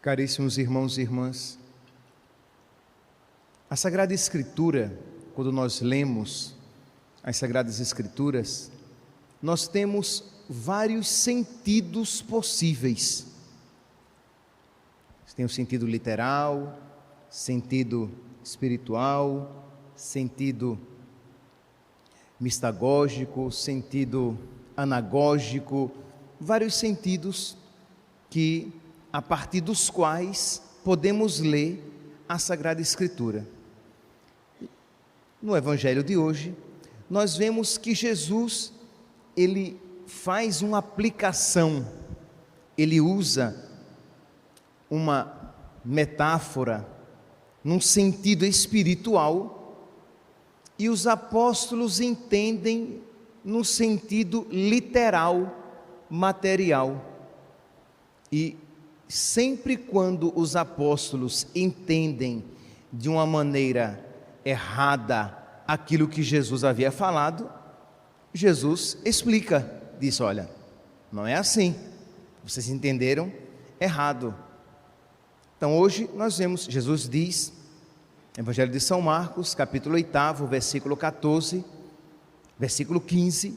Caríssimos irmãos e irmãs, a Sagrada Escritura, quando nós lemos as Sagradas Escrituras, nós temos vários sentidos possíveis. Tem o sentido literal, sentido espiritual, sentido mistagógico, sentido anagógico, vários sentidos a partir dos quais podemos ler a Sagrada Escritura. No Evangelho de hoje, nós vemos que Jesus, ele faz uma aplicação, ele usa uma metáfora num sentido espiritual e os apóstolos entendem no sentido literal, material. E sempre quando os apóstolos entendem de uma maneira errada aquilo que Jesus havia falado, Jesus explica, diz: olha, não é assim, vocês entenderam errado. Então hoje nós vemos, Jesus diz, Evangelho de São Marcos, capítulo 8, versículo 14, versículo 15,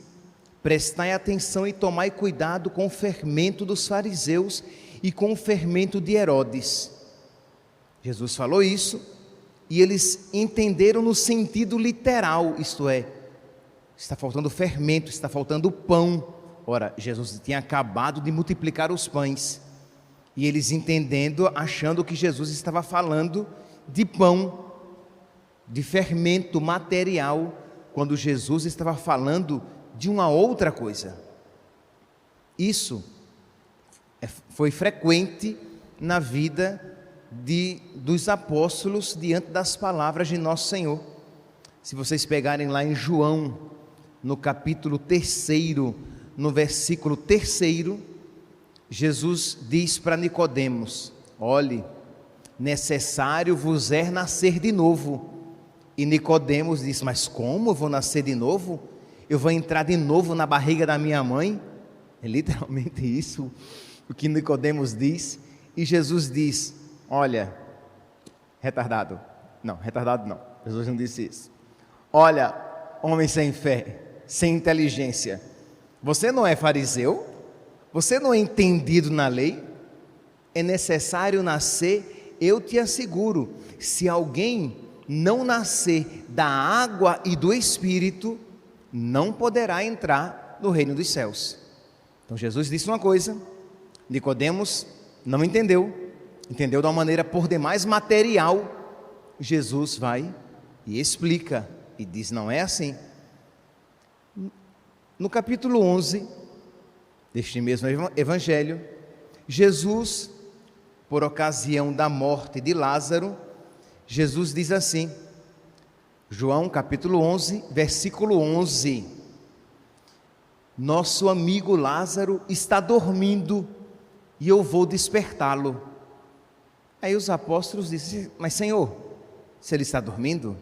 prestai atenção e tomai cuidado com o fermento dos fariseus e com o fermento de Herodes. Jesus falou isso e eles entenderam no sentido literal, isto é, está faltando fermento, está faltando pão. Ora, Jesus tinha acabado de multiplicar os pães e eles entendendo, achando que Jesus estava falando de pão, de fermento material, quando Jesus estava falando de uma outra coisa. Isso foi frequente na vida dos apóstolos diante das palavras de Nosso Senhor. Se vocês pegarem lá em João, no capítulo 3, no versículo 3, Jesus diz para Nicodemos: olhe, necessário vos é nascer de novo. E Nicodemos diz: mas como eu vou nascer de novo? Eu vou entrar de novo na barriga da minha mãe? É literalmente isso o que Nicodemos diz. E Jesus diz: olha, retardado não, Jesus não disse isso. Olha, homem sem fé, sem inteligência, você não é fariseu? Você não é entendido na lei? É necessário nascer, eu te asseguro, se alguém não nascer da água e do Espírito, não poderá entrar no reino dos céus. Então Jesus disse uma coisa, Nicodemos não entendeu de uma maneira por demais material. Jesus vai e explica e diz: não é assim. No capítulo 11 deste mesmo evangelho, Jesus, por ocasião da morte de Lázaro, Jesus diz assim, João capítulo 11, versículo 11: nosso amigo Lázaro está dormindo e eu vou despertá-lo. Aí os apóstolos dizem: mas Senhor, se ele está dormindo,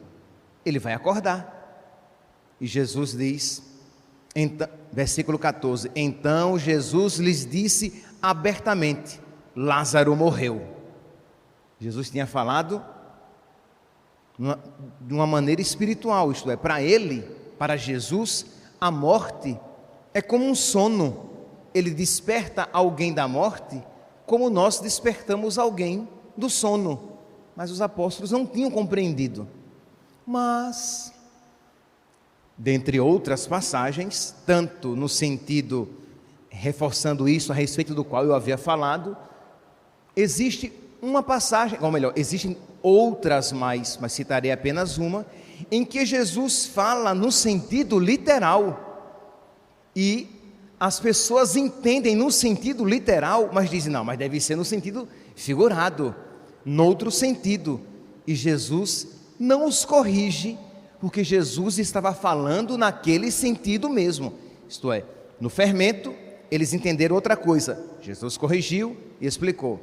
ele vai acordar. E Jesus diz, então, versículo 14: então Jesus lhes disse abertamente: Lázaro morreu. Jesus tinha falado de uma maneira espiritual, isto é, para ele, para Jesus, a morte é como um sono. Ele desperta alguém da morte como nós despertamos alguém do sono. Mas os apóstolos não tinham compreendido. Mas, dentre outras passagens, tanto no sentido, reforçando isso a respeito do qual eu havia falado, existe uma passagem, ou melhor, existem outras mais, mas citarei apenas uma, em que Jesus fala no sentido literal, e as pessoas entendem no sentido literal, mas dizem: não, mas deve ser no sentido figurado, noutro sentido, e Jesus não os corrige, porque Jesus estava falando naquele sentido mesmo, isto é, no fermento, eles entenderam outra coisa, Jesus corrigiu e explicou.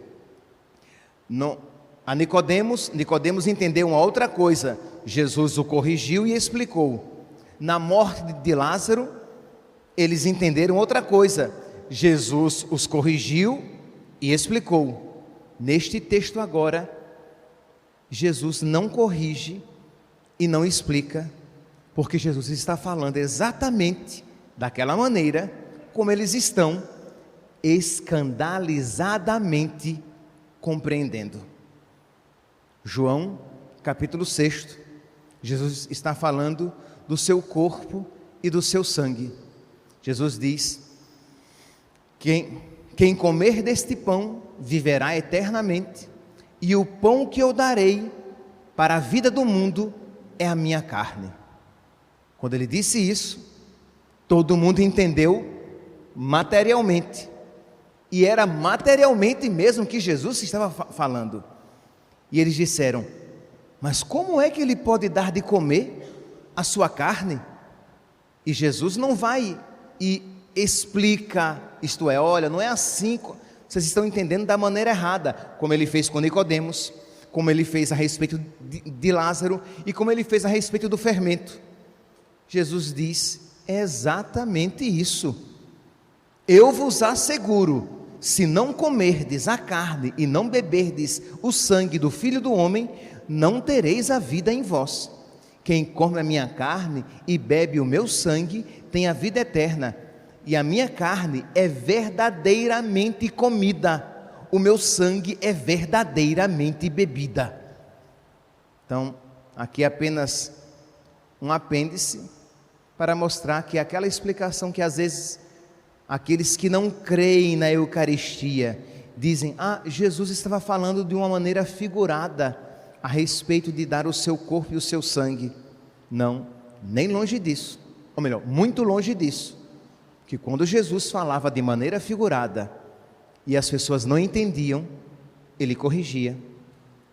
A Nicodemos entendeu uma outra coisa, Jesus o corrigiu e explicou. Na morte de Lázaro, eles entenderam outra coisa, Jesus os corrigiu e explicou. neste texto agora, Jesus não corrige e não explica, porque Jesus está falando exatamente daquela maneira como eles estão escandalizadamente compreendendo. João, capítulo 6, Jesus está falando do seu corpo e do seu sangue. Jesus diz: quem comer deste pão viverá eternamente, e o pão que eu darei para a vida do mundo é a minha carne. Quando ele disse isso, todo mundo entendeu materialmente, e era materialmente mesmo que Jesus estava falando. E eles disseram: mas como é que ele pode dar de comer a sua carne? E Jesus não vai e explica, isto é, olha, não é assim, vocês estão entendendo da maneira errada, como ele fez com Nicodemos, como ele fez a respeito de Lázaro e como ele fez a respeito do fermento. Jesus diz: é exatamente isso. Eu vos asseguro, se não comerdes a carne e não beberdes o sangue do Filho do Homem, não tereis a vida em vós. Quem come a minha carne e bebe o meu sangue tem a vida eterna, e a minha carne é verdadeiramente comida, o meu sangue é verdadeiramente bebida. Então, aqui é apenas um apêndice para mostrar que aquela explicação que às vezes aqueles que não creem na Eucaristia dizem: Jesus estava falando de uma maneira figurada a respeito de dar o seu corpo e o seu sangue. Não, nem longe disso, ou melhor, muito longe disso, que quando Jesus falava de maneira figurada e as pessoas não entendiam, ele corrigia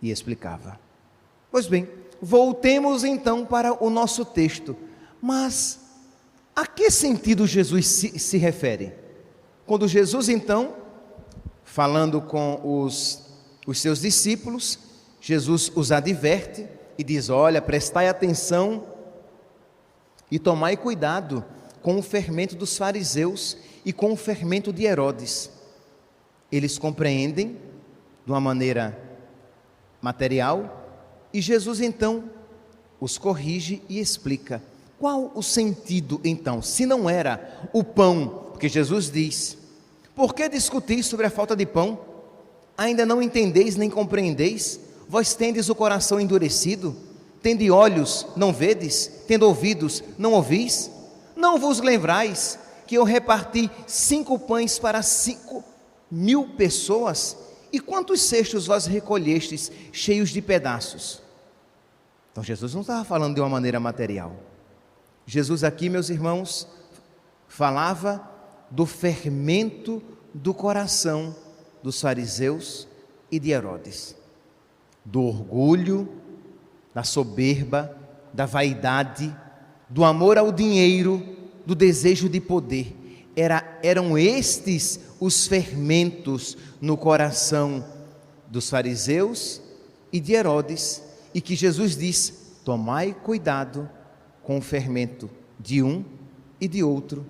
e explicava. Pois bem, voltemos então para o nosso texto. Mas a que sentido Jesus se refere? Quando Jesus então, falando com os seus discípulos, Jesus os adverte e diz: olha, prestai atenção e tomai cuidado com o fermento dos fariseus e com o fermento de Herodes. Eles compreendem de uma maneira material e Jesus então os corrige e explica. Qual o sentido então, se não era o pão? Porque Jesus diz: por que discutis sobre a falta de pão? Ainda não entendeis nem compreendeis? Vós tendes o coração endurecido? Tende olhos, não vedes? Tendo ouvidos, não ouvis? Não vos lembrais que eu reparti 5 pães para 5.000 pessoas? E quantos cestos vós recolhestes cheios de pedaços? Então Jesus não estava falando de uma maneira material. Jesus aqui, meus irmãos, falava do fermento do coração dos fariseus e de Herodes, do orgulho, da soberba, da vaidade, do amor ao dinheiro, do desejo de poder. Eram estes os fermentos no coração dos fariseus e de Herodes, e que Jesus diz: tomai cuidado com o fermento de um e de outro,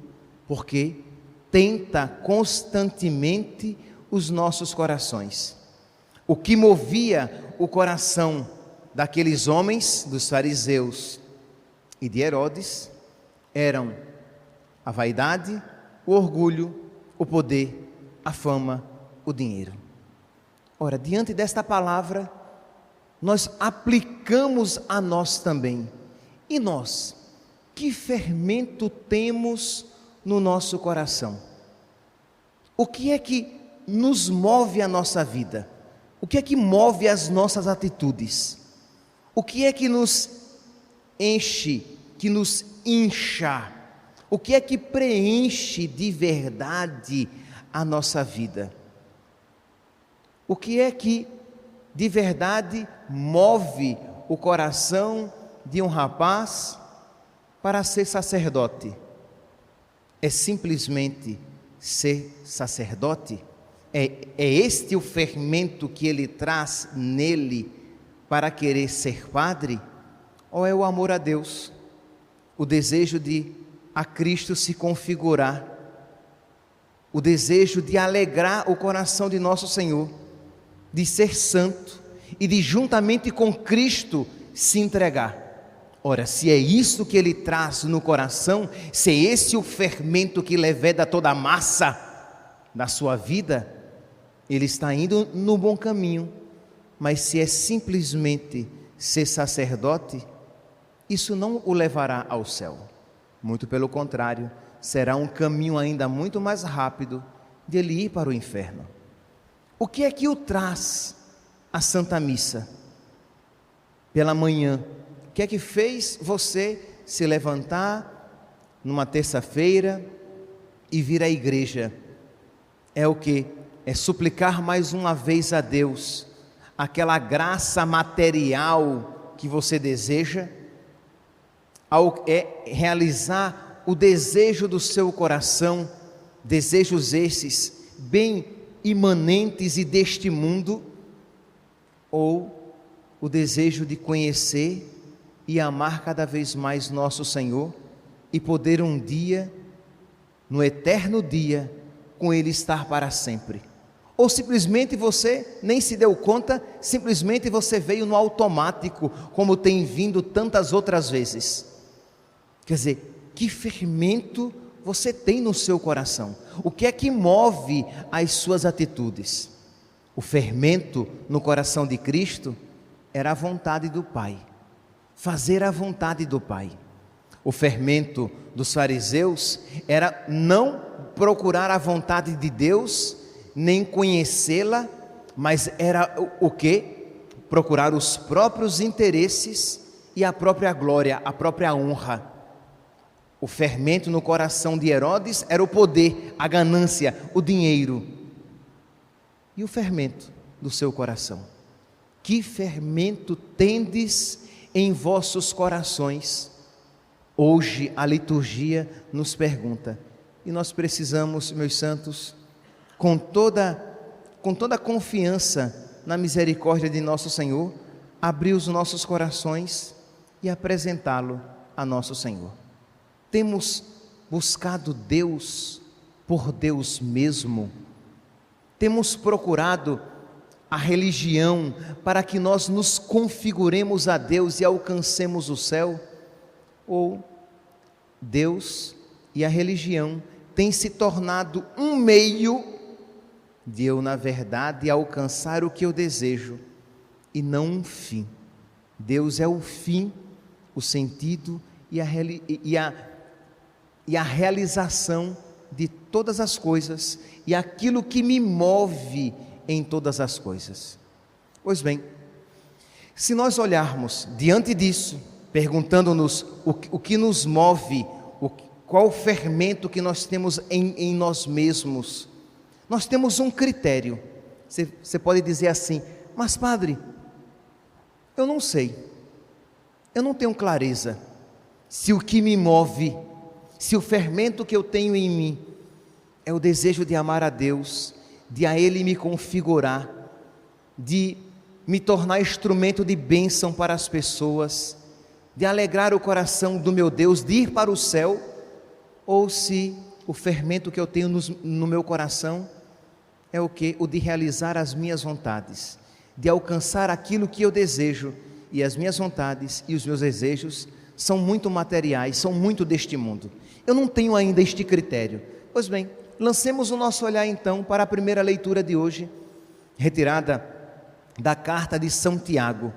porque tenta constantemente os nossos corações. O que movia o coração daqueles homens, dos fariseus e de Herodes, eram a vaidade, o orgulho, o poder, a fama, o dinheiro. Ora, diante desta palavra, nós aplicamos a nós também. E nós, que fermento temos no nosso coração? O que é que nos move a nossa vida? O que é que move as nossas atitudes? O que é que nos enche, que nos incha? O que é que preenche de verdade a nossa vida? O que é que de verdade move o coração de um rapaz para ser sacerdote? É simplesmente ser sacerdote? É este o fermento que ele traz nele para querer ser padre? Ou é o amor a Deus, o desejo de a Cristo se configurar, o desejo de alegrar o coração de nosso Senhor? de ser santo e de juntamente com Cristo se entregar. Ora, se é isso que ele traz no coração, se é esse o fermento que leveda toda a massa da sua vida, ele está indo no bom caminho. Mas se é simplesmente ser sacerdote, isso não o levará ao céu. Muito pelo contrário, será um caminho ainda muito mais rápido de ele ir para o inferno. O que é que o traz à Santa Missa? Pela manhã, o que é que fez você se levantar numa terça-feira e vir à igreja? É o que? É suplicar mais uma vez a Deus aquela graça material que você deseja, é realizar o desejo do seu coração, desejos esses bem imanentes e deste mundo, ou o desejo de conhecer e amar cada vez mais nosso Senhor e poder um dia, no eterno dia, com Ele estar para sempre. Ou simplesmente você nem se deu conta, simplesmente você veio no automático, como tem vindo tantas outras vezes. Quer dizer, que fermento você tem no seu coração? O que é que move as suas atitudes? O fermento no coração de Cristo era a vontade do Pai, fazer a vontade do Pai. O fermento dos fariseus era não procurar a vontade de Deus, nem conhecê-la, mas era o quê? Procurar os próprios interesses e a própria glória, a própria honra. O fermento no coração de Herodes era o poder, a ganância, o dinheiro. E o fermento do seu coração? Que fermento tendes em vossos corações? Hoje a liturgia nos pergunta, e nós precisamos, meus santos, com toda confiança na misericórdia de nosso Senhor, abrir os nossos corações e apresentá-lo a nosso Senhor. Temos buscado Deus por Deus mesmo, temos procurado a religião para que nós nos configuremos a Deus e alcancemos o céu, ou Deus e a religião têm se tornado um meio de eu, na verdade, alcançar o que eu desejo e não um fim. Deus é o fim, o sentido e a realização de todas as coisas e aquilo que me move em todas as coisas. Pois bem, se nós olharmos diante disso, perguntando-nos o que nos move, qual o fermento que nós temos em nós mesmos, nós temos um critério. Você pode dizer assim, mas padre, eu não sei, eu não tenho clareza se o que me move, se o fermento que eu tenho em mim é o desejo de amar a Deus, de a Ele me configurar, de me tornar instrumento de bênção para as pessoas, de alegrar o coração do meu Deus, de ir para o céu, ou se o fermento que eu tenho no meu coração é o que? O de realizar as minhas vontades, de alcançar aquilo que eu desejo, e as minhas vontades e os meus desejos são muito materiais, são muito deste mundo. Eu não tenho ainda este critério. Pois bem, lancemos o nosso olhar então para a primeira leitura de hoje, retirada da carta de São Tiago,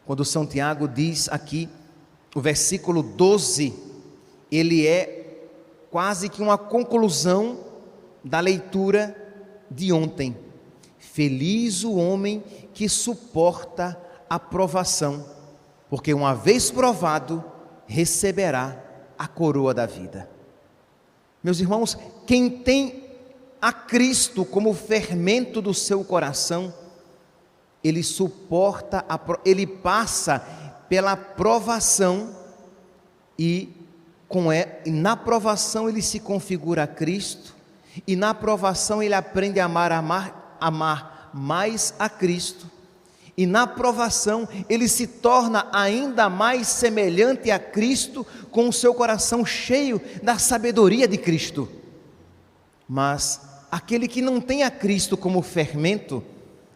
quando São Tiago diz aqui, o versículo 12, ele é quase que uma conclusão da leitura de ontem. Feliz o homem que suporta a provação, porque uma vez provado, receberá a coroa da vida. Meus irmãos, quem tem a Cristo como fermento do seu coração, ele suporta, ele passa pela provação e na provação ele se configura a Cristo, e na provação ele aprende a amar mais a Cristo, e na provação ele se torna ainda mais semelhante a Cristo, com o seu coração cheio da sabedoria de Cristo. Mas aquele que não tem a Cristo como fermento,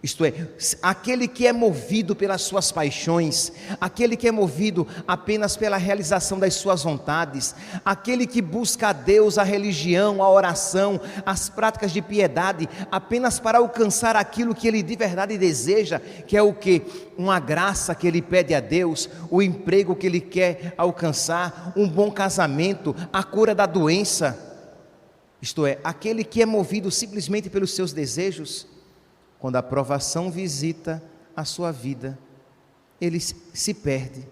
Isto é, aquele que é movido pelas suas paixões, aquele que é movido apenas pela realização das suas vontades, aquele que busca a Deus, a religião, a oração, as práticas de piedade, apenas para alcançar aquilo que ele de verdade deseja, que é o quê? Uma graça que ele pede a Deus, o emprego que ele quer alcançar, um bom casamento, a cura da doença. Isto é, aquele que é movido simplesmente pelos seus desejos, quando a provação visita a sua vida, ele se perde,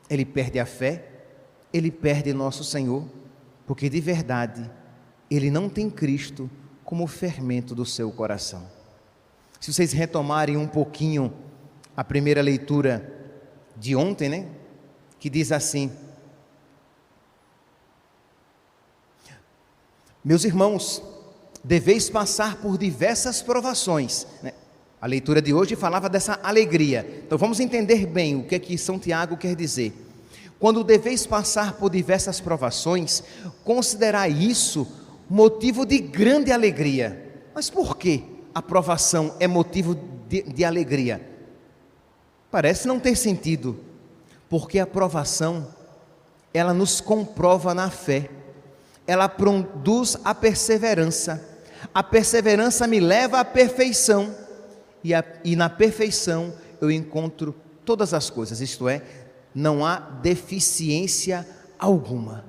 ele perde a fé, ele perde nosso Senhor, porque de verdade, ele não tem Cristo como fermento do seu coração. Se vocês retomarem um pouquinho a primeira leitura de ontem, né? Que diz assim: meus irmãos, deveis passar por diversas provações, né? A leitura de hoje falava dessa alegria. Então vamos entender bem o que é que São Tiago quer dizer. Quando deveis passar por diversas provações, considerai isso motivo de grande alegria. Mas por que a provação é motivo de alegria? Parece não ter sentido, porque a provação, ela nos comprova na fé, ela produz a perseverança me leva à perfeição, e na perfeição eu encontro todas as coisas, isto é, não há deficiência alguma.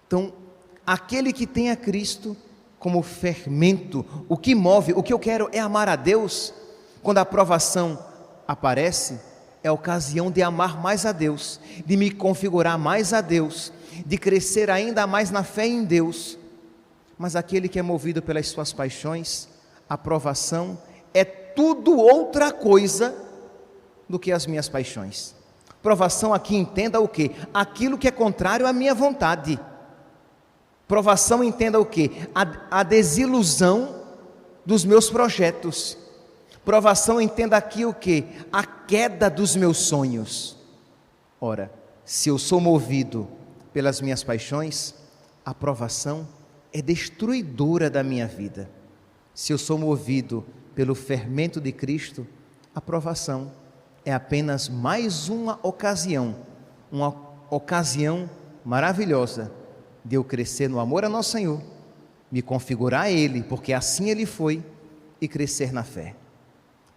Então, aquele que tem a Cristo como fermento, o que move, o que eu quero é amar a Deus. Quando a provação aparece, é a ocasião de amar mais a Deus, de me configurar mais a Deus, de crescer ainda mais na fé em Deus. Mas aquele que é movido pelas suas paixões, a provação é tudo outra coisa do que as minhas paixões. Provação aqui, entenda o quê? Aquilo que é contrário à minha vontade. Provação, entenda o quê? A desilusão dos meus projetos. Provação, entenda aqui o quê? A queda dos meus sonhos. Ora, se eu sou movido pelas minhas paixões, a provação é destruidora da minha vida. Se eu sou movido pelo fermento de Cristo, a provação é apenas mais uma ocasião maravilhosa de eu crescer no amor a nosso Senhor, me configurar a Ele, porque assim Ele foi, e crescer na fé.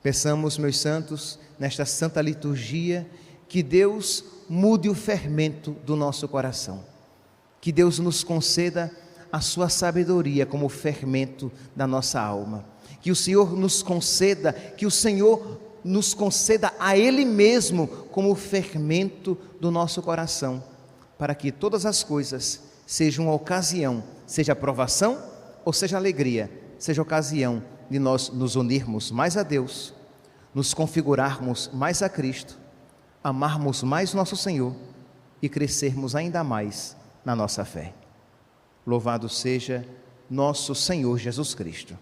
Peçamos, meus santos, nesta santa liturgia, que Deus mude o fermento do nosso coração, que Deus nos conceda a sua sabedoria como fermento da nossa alma, que o Senhor nos conceda, a Ele mesmo como fermento do nosso coração, para que todas as coisas sejam uma ocasião, seja provação ou seja alegria, seja ocasião de nós nos unirmos mais a Deus, nos configurarmos mais a Cristo, amarmos mais nosso Senhor e crescermos ainda mais na nossa fé. Louvado seja nosso Senhor Jesus Cristo.